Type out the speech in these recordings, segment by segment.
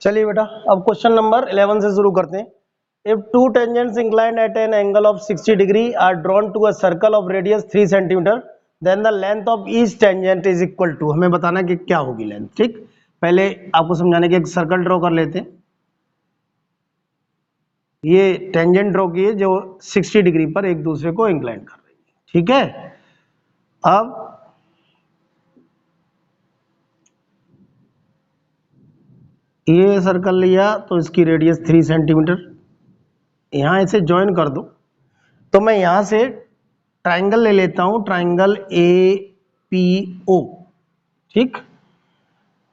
चलिए बेटा, अब क्वेश्चन नंबर 11 से शुरू करते हैं। If two tangents inclined at an angle of 60 degree are drawn to a circle of radius 3 centimetre, then the length of each tangent is equal to, हमें बताना कि क्या होगी लेंथ। ठीक, पहले आपको समझाने के एक सर्कल ड्रॉ कर लेते हैं। ये टेंजेंट ड्रॉ किए जो 60 डिग्री पर एक दूसरे को इंक्लाइंड कर रही है। ठीक है, अब ये सर्कल लिया तो इसकी रेडियस 3 सेंटीमीटर, यहां इसे ज्वाइन कर दो। तो मैं यहां से ट्राइंगल ले लेता हूं, ट्राइंगल APO। ठीक,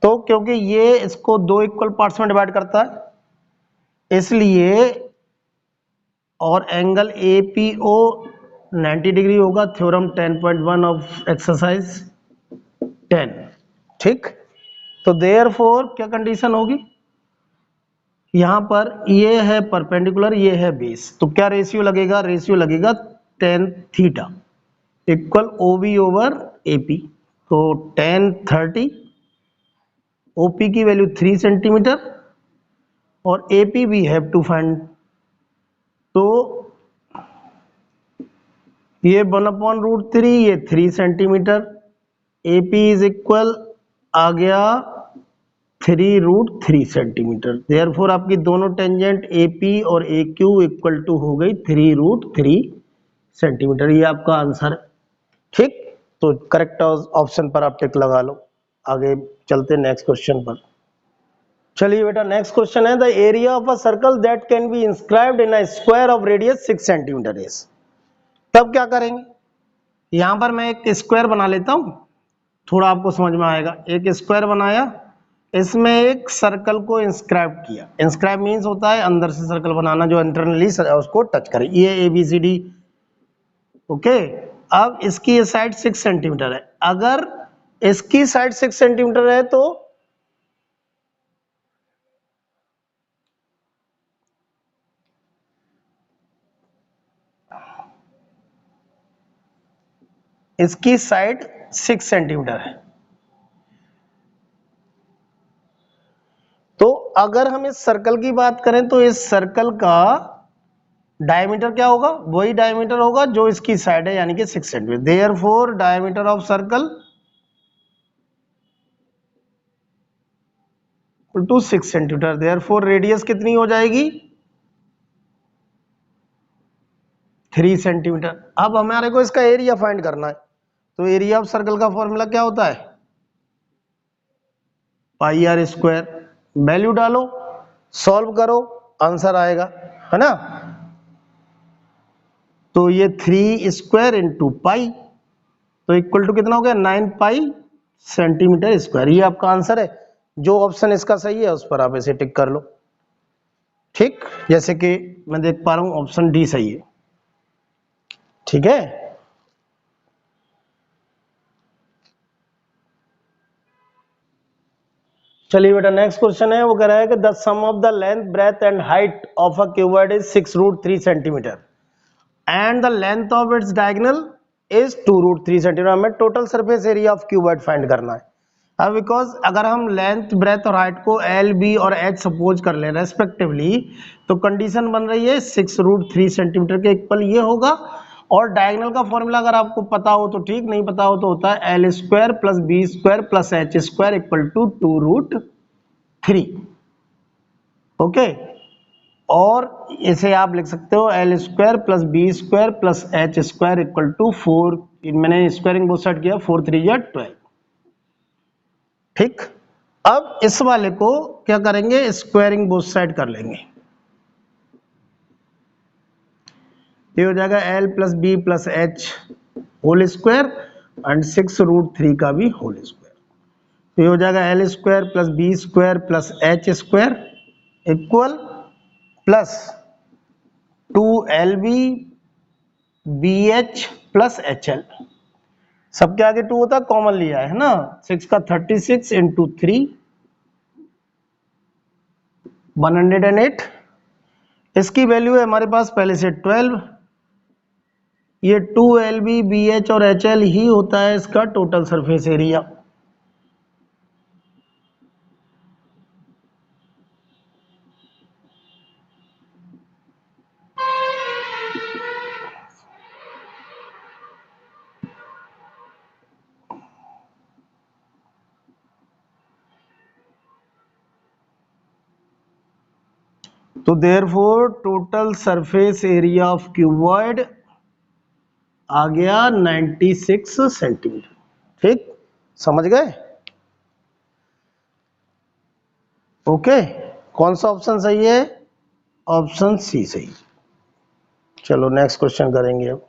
तो क्योंकि ये इसको दो इक्वल पार्ट्स में डिवाइड करता है इसलिए, और एंगल APO 90 डिग्री होगा, थ्योरम 10.1 ऑफ एक्सरसाइज 10। ठीक, तो देयरफॉर क्या कंडीशन होगी, यहां पर ये है परपेंडिकुलर, ये है बेस, तो क्या रेशियो लगेगा, रेशियो लगेगा tan theta equal OB over AP। तो tan 30, OP की वैल्यू 3 सेंटीमीटर और AP भी हैव टू फाइंड। तो ये 1/√3, ये 3 सेंटीमीटर, AP इज इक्वल आ गया 3√3 सेंटीमीटर। देयरफॉर आपकी दोनों टेंजेंट AP और AQ इक्वल टू हो गई 3√3 सेंटीमीटर। ये आपका आंसर है। ठीक, तो करेक्ट ऑप्शन पर आप टिक लगा लो। आगे चलते नेक्स्ट क्वेश्चन पर। चलिए बेटा, नेक्स्ट क्वेश्चन है the area of a circle that can be inscribed in a square of radius 6 centimetre is. तब क्या करेंगे, यहां पर मैं एक स्क्वायर बना लेता हूं, थोड़ा आपको समझ में आएगा। एक स्क्वायर बनाया, इसमें एक सर्कल को इंस्क्राइब किया। इंस्क्राइब मीन्स होता है अंदर से सर्कल बनाना जो इंटरनली उसको टच करे। ये ABCD। ओके, अब इसकी साइड 6 सेंटीमीटर है, अगर इसकी साइड 6 सेंटीमीटर है तो इसकी साइड 6 सेंटीमीटर है, तो अगर हम इस सर्कल की बात करें तो इस सर्कल का डायमीटर क्या होगा, वही डायमीटर होगा जो इसकी साइड है, यानी कि 6 centimetre. Therefore diameter of circle to 6 centimetre. Therefore radius कितनी हो जाएगी, 3 सेंटीमीटर। अब हमारे को इसका एरिया फाइंड करना है, तो एरिया ऑफ सर्कल का फॉर्मूला क्या होता है, πr²। वैल्यू डालो, सॉल्व करो, आंसर आएगा, है ना। तो ये 3² इंटू पाई, तो इक्वल टू कितना हो गया, 9 पाई सेंटीमीटर स्क्वायर। ये आपका आंसर है। जो ऑप्शन इसका सही है उस पर आप इसे टिक कर लो। ठीक, जैसे कि मैं देख पा रहा हूं ऑप्शन डी सही है। ठीक है, चलिए बेटा, नेक्स्ट क्वेश्चन है, वो कह रहा है कि the sum of the length breadth and height of a cuboid is 6√3 centimetre and the length of its diagonal is 2√3 centimetre. हमें total surface area of cuboid find करना है। अब बिकॉज अगर हम लेंथ ब्रेथ और हाइट को L, B और H suppose कर लें रेस्पेक्टिवली, तो कंडीशन बन रही है 6√3 सेंटीमीटर के इक्वल ये होगा। और डायगोनल का फॉर्मूला अगर आपको पता हो तो ठीक, नहीं पता हो तो होता है L² plus B² plus H² equal to 2√3। Okay, और इसे आप लिख सकते हो L² plus B² plus H² equal to 4। मैंने स्क्वायरिंग बोथ साइड किया, 4 3 या 12। ठीक, अब इस वाले को क्या करेंगे, स्क्वायरिंग बोथ साइड कर लेंगे। ये हो जाएगा L plus B plus H whole square and 6√3 का भी होल स्क्वायर। तो ये हो जाएगा L² plus B² plus H² equal plus 2LB BH plus HL। सबके आगे 2 होता है, कॉमन लिया है ना। 6 का 36 इंटू 3 108। इसकी वैल्यू है हमारे पास पहले से 12। ये 2LB BH और HL ही होता है इसका टोटल सरफेस एरिया। तो therefore total surface area of cuboid आ गया 96 सेंटीमीटर। ठीक, समझ गए? ओके, कौन सा ऑप्शन सही है? ऑप्शन सी सही। चलो नेक्स्ट क्वेश्चन करेंगे अब।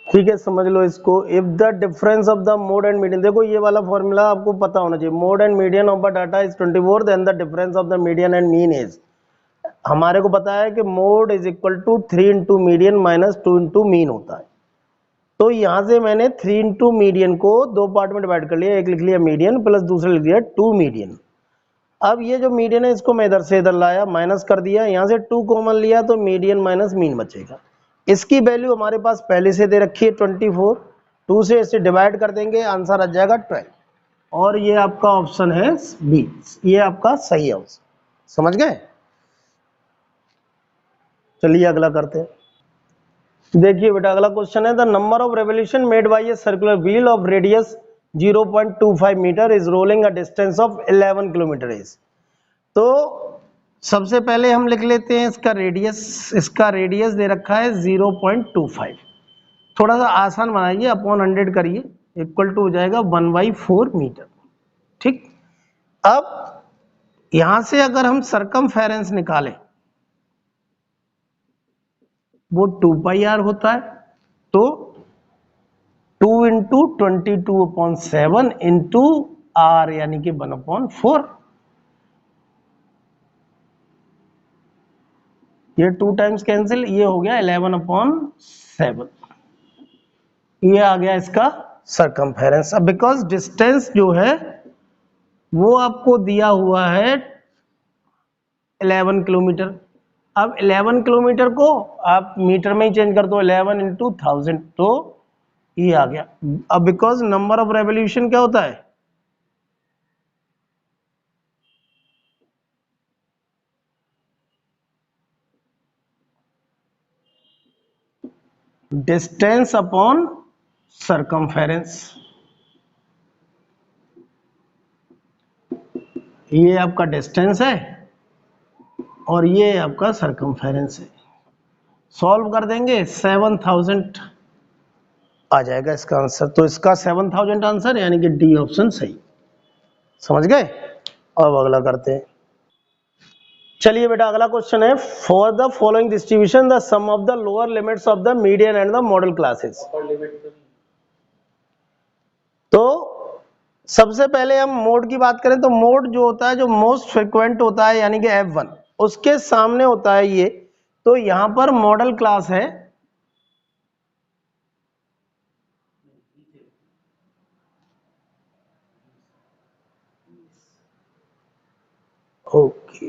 ठीक है, समझ लो इसको। If the difference of the mode and median, देखो ये वाला फॉर्मूला आपको पता होना चाहिए। Mode and median of the data is 24, then the difference of the median and mean is, हमारे को पता है कि mode is equal to 3 into median minus 2 into mean होता है। तो यहां से मैंने 3 इंटू मीडियन को दो पार्ट में डिवाइड कर लिया, एक लिख लिया मीडियन प्लस दूसरा लिख लिया 2 मीडियन। अब ये जो मीडियन है इसको मैं इधर से इधर लाया, माइनस कर दिया, यहां से 2 कॉमन लिया तो मीडियन माइनस मीन बचेगा। इसकी वैल्यू हमारे पास पहले से दे रखी है 24, 2 से इसे डिवाइड कर देंगे, आंसर आ जाएगा 12। और ये आपका ऑप्शन है बी, ये आपका सही है ऑप्शन। समझ गए? चलिए अगला करते हैं। देखिए बेटा, अगला क्वेश्चन है the number of revolution made by a circular wheel of radius 0.25 metre is rolling a distance of 11 kilometre is. तो सबसे पहले हम लिख लेते हैं इसका रेडियस। इसका रेडियस दे रखा है 0.25। थोड़ा सा आसान बनाइए, अपॉन 100 करिए, इक्वल टू हो जाएगा 1/4 मीटर। ठीक, अब यहां से अगर हम सरकमफेरेंस निकालें वो 2πr होता है। तो 2 इंटू 22/7 इंटू आर यानी कि 1/4। ये 2 टाइम्स कैंसिल, ये हो गया 11/7। ये आ गया इसका सरकमफेरेंस। अब बिकॉज डिस्टेंस जो है वो आपको दिया हुआ है 11 किलोमीटर। अब 11 किलोमीटर को आप मीटर में ही चेंज कर दो, 11 इंटू 1000, तो ये आ गया। अब बिकॉज नंबर ऑफ रेवोल्यूशन क्या होता है? Distance upon circumference. ये आपका डिस्टेंस है और ये आपका सरकमफेरेंस है। सॉल्व कर देंगे 7000 आ जाएगा इसका आंसर। तो इसका 7000 आंसर यानी कि डी ऑप्शन सही। समझ गए? अब अगला करते हैं। चलिए बेटा, अगला क्वेश्चन है for the following distribution the sum of the lower limits of the median and the modal classes. तो सबसे पहले हम मोड की बात करें तो मोड जो होता है, जो मोस्ट फ्रिक्वेंट होता है यानी कि F1, उसके सामने होता है ये। तो यहां पर मॉडल क्लास है, ओके,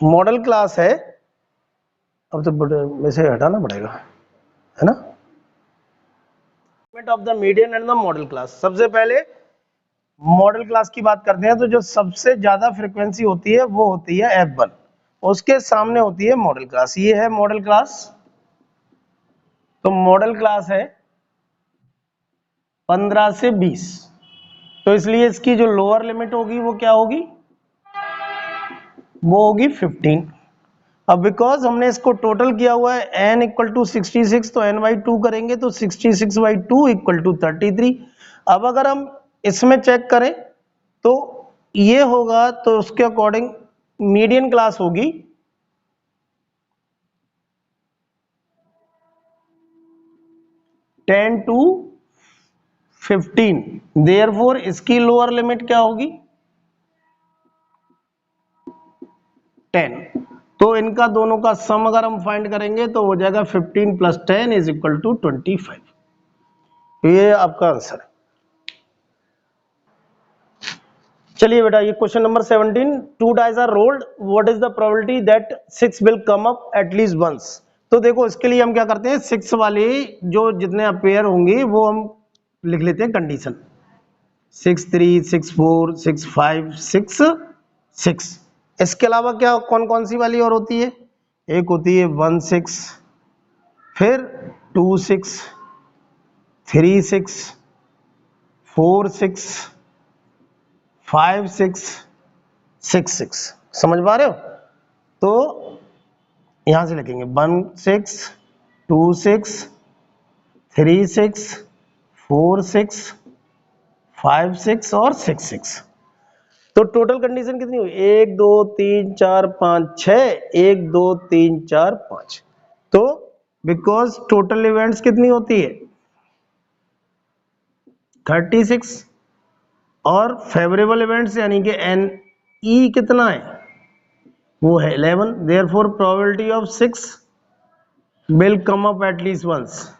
मॉडल क्लास है। अब तो वैसे हटाना पड़ेगा, है ना? Of the median and the model class. सबसे पहले मॉडल क्लास की बात करते हैं तो जो सबसे ज्यादा फ्रीक्वेंसी होती है वो होती है F1, उसके सामने होती है मॉडल क्लास। ये है मॉडल क्लास। तो मॉडल क्लास है 15 से 20, तो इसलिए इसकी जो लोअर लिमिट होगी वो क्या होगी? वो होगी 15। अब बिकॉज हमने इसको टोटल किया हुआ है n इक्वल टू 66, तो n/2 करेंगे तो 66/2 इक्वल टू 33। अब अगर हम इसमें चेक करें तो ये होगा, तो उसके अकॉर्डिंग मीडियन क्लास होगी 10 to 15। देयरफॉर इसकी लोअर लिमिट क्या होगी? 10। तो इनका दोनों का सम अगर हम फाइंड करेंगे तो हो जाएगा 15 + 10 इज इक्वल टू 25। ये आपका आंसर है। चलिए बेटा, ये question number 17, 2 dice are rolled, what is the probability that 6 will come up at least once. तो देखो इसके लिए हम क्या करते हैं, 6 वाली जो जितने अपेयर होंगे वो हम लिख लेते हैं कंडीशन, 6 3 6 4 6 5 6 6। इसके अलावा क्या कौन कौन सी वाली और होती है, एक होती है 1 6, फिर 2 6, 3 6, 4 6, 5 6, 6 6। समझ पा रहे हो? तो यहां से लिखेंगे 1 6, 2 6, 3 6, 4 6, 5 6 और 6 6। तो टोटल कंडीशन कितनी हुई, 1 2 3 4 5 6, 1 2 3 4 5। तो बिकॉज टोटल इवेंट्स कितनी होती है 36 और फेवरेबल इवेंट्स यानी कि एन ई कितना है वो है 11, therefore probability of 6 will come up at least once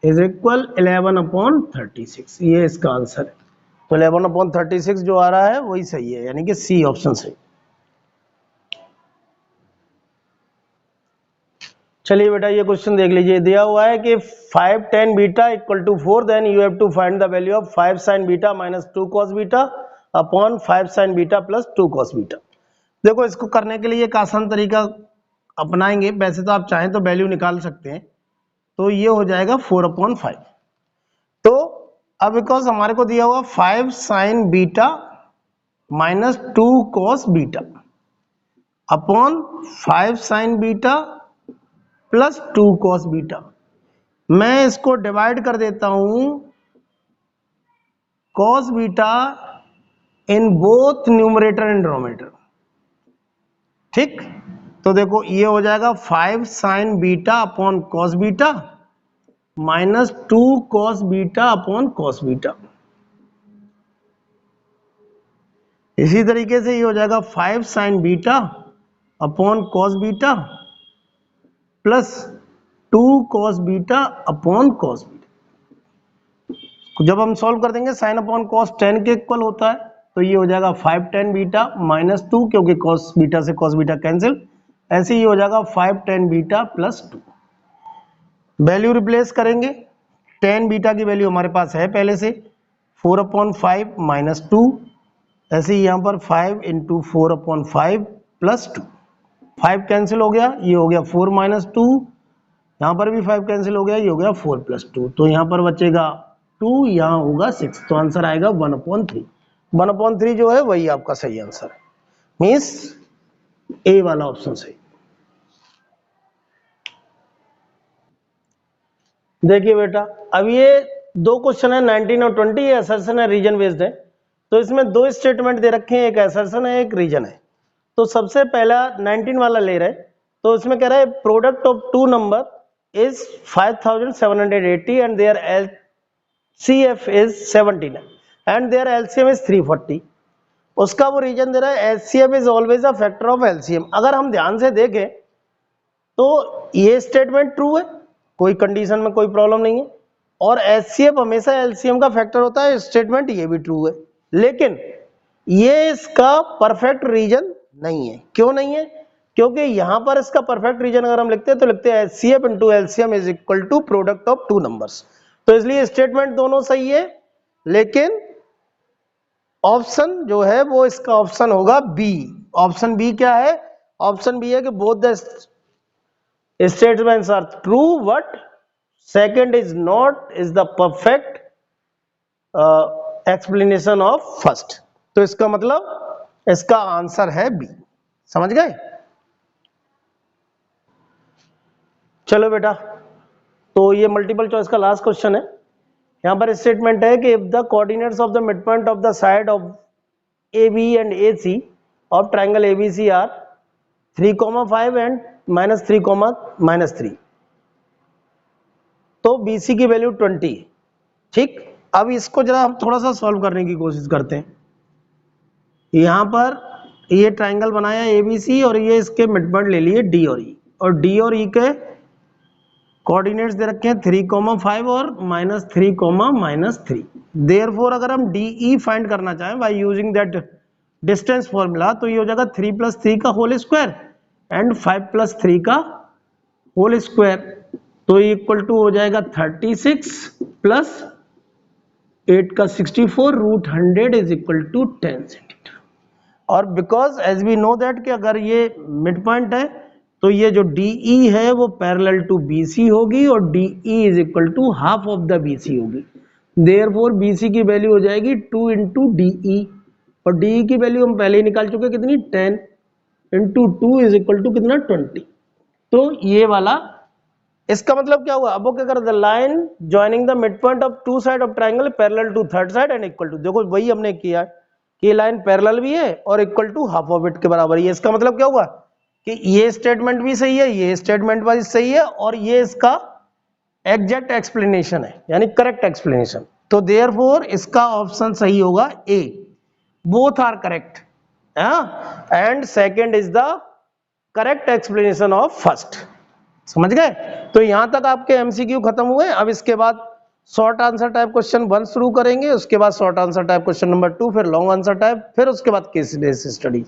is equal 11/36। ये इसका आंसर है। तो 11/36 जो आ रहा है वही सही है, यानी कि सी ऑप्शन सही। चलिए बेटा ये क्वेश्चन देख लीजिए, दिया हुआ है कि 5 tan beta equal to 4, then you have to find the value of 5 sin beta minus 2 cos beta upon 5 sin beta plus 2 cos beta. देखो इसको करने के लिए एक आसान तरीका अपनाएंगे, वैसे तो आप चाहें तो वैल्यू निकाल सकते हैं, तो ये हो जाएगा 4/5। तो अब बिकॉज हमारे को दिया हुआ 5 sin beta minus 2 cos beta upon 5 sin beta plus 2 cos beta, मैं इसको डिवाइड कर देता हूं cos beta in both numerator and denominator. ठीक, तो देखो ये हो जाएगा 5 sin beta upon cos beta minus 2 cos beta upon cos beta. इसी तरीके से ये हो जाएगा 5 sin beta upon cos beta plus 2 cos beta upon cos beta. जब हम सॉल्व कर देंगे sin अपॉन cos tan के इक्वल होता है, तो ये हो जाएगा 5 tan बीटा माइनस 2, क्योंकि cos बीटा से cos बीटा कैंसिल, ऐसे ही हो जाएगा 5 tan beta plus 2। Value replace करेंगे, tan बीटा की वैल्यू हमारे पास है पहले से 4/5 माइनस 2, ऐसे ही यहाँ पर 5 इंटू 4/5 प्लस 2, 5 कैंसिल हो गया, ये हो गया 4 माइनस 2, यहाँ पर भी 5 कैंसिल हो गया, ये हो गया 4 प्लस 2, तो यहाँ पर बचेगा 2, यहाँ होगा 6, तो आंसर आएगा 1/3। 1/3 जो है वही आपका सही आंसर है, मीन्स ए वाला ऑप्शन सही। देखिए बेटा अब ये दो क्वेश्चन है 19 और 20, ये असर्शन है रीजन बेस्ड है, तो इसमें दो स्टेटमेंट दे रखे हैं, एक असर्शन है एक रीजन है। तो सबसे पहला 19 वाला ले रहे, तो इसमें कह रहा है product of two number is 5780 and their LCF is 79 and their LCM is 340। उसका वो रीजन दे रहा है LCM is always a factor of LCM। अगर हम ध्यान से देखें तो ये स्टेटमेंट ट्रू है, कोई कंडीशन में कोई प्रॉब्लम नहीं है, और HCF हमेशा LCM का फैक्टर होता है, स्टेटमेंट ये भी ट्रू है। लेकिन ये इसका परफेक्ट रीजन नहीं है। क्यों नहीं है? क्योंकि यहां पर इसका परफेक्ट रीजन अगर हम लिखते हैं तो लिखते हैं HCF into LCM is equal to product of two numbers. तो इसलिए स्टेटमेंट दोनों सही है, लेकिन ऑप्शन जो है वो इसका ऑप्शन होगा बी। ऑप्शन बी क्या है? ऑप्शन बी है कि both the statements are true but second is not is the perfect explanation of first. तो इसका मतलब इसका आंसर है बी। समझ गए? चलो बेटा, तो ये मल्टीपल चॉइस का लास्ट क्वेश्चन है। यहां पर स्टेटमेंट है कि if the coordinates of the mid point of the side of AB and AC of triangle ABC are 3,5 and -3,-3, तो BC की वैल्यू 20। ठीक, अब इसको जरा हम थोड़ा सा सॉल्व करने की कोशिश करते हैं। यहां पर ये ट्रायंगल बनाया ABC और ये इसके मिड पॉइंट ले लिए D और E, और D और E के कोऑर्डिनेट्स दे रखे हैं 3,5 और -3, -3। देयरफॉर अगर हम DE फाइंड करना चाहें by using that distance formula, तो ये हो जाएगा 3 + 3 का होल स्क्वायर एंड 5 + 3 का होल स्क्वायर, तो इक्वल टू हो जाएगा 36 प्लस 8 का 64 √100 इज इक्वल टू 10 सेंटीमीटर। और because as we know that कि अगर ये मिड पॉइंट है तो ये जो DE है वो पैरेलल टू BC होगी और DE is equal to half of the BC होगी, देयरफॉर BC की वैल्यू हो जाएगी 2 × DE, और DE की वैल्यू हम पहले ही निकाल चुके, कितनी 10 × 2 इज इक्वल टू कितना 20। तो ये वाला इसका मतलब क्या हुआ, अब वो क्या कर the line joining the mid point of two side of triangle parallel to third side and equal to, देखो वही हमने किया कि लाइन पैरेलल भी है और equal to half of it के बराबर है। इसका मतलब क्या हुआ कि ये स्टेटमेंट भी सही है, ये स्टेटमेंट भी सही है, और ये इसका एग्जैक्ट एक्सप्लेनेशन है, यानी करेक्ट एक्सप्लेनेशन। तो देयरफॉर इसका ऑप्शन सही होगा A, both are correct, and second is the correct explanation of first. समझ गए? तो यहां तक आपके एमसीक्यू खत्म हुए। अब इसके बाद शॉर्ट आंसर टाइप क्वेश्चन 1 शुरू करेंगे, उसके बाद short answer type question number 2, फिर लॉन्ग आंसर टाइप, फिर उसके बाद केस बेस्ड स्टडी।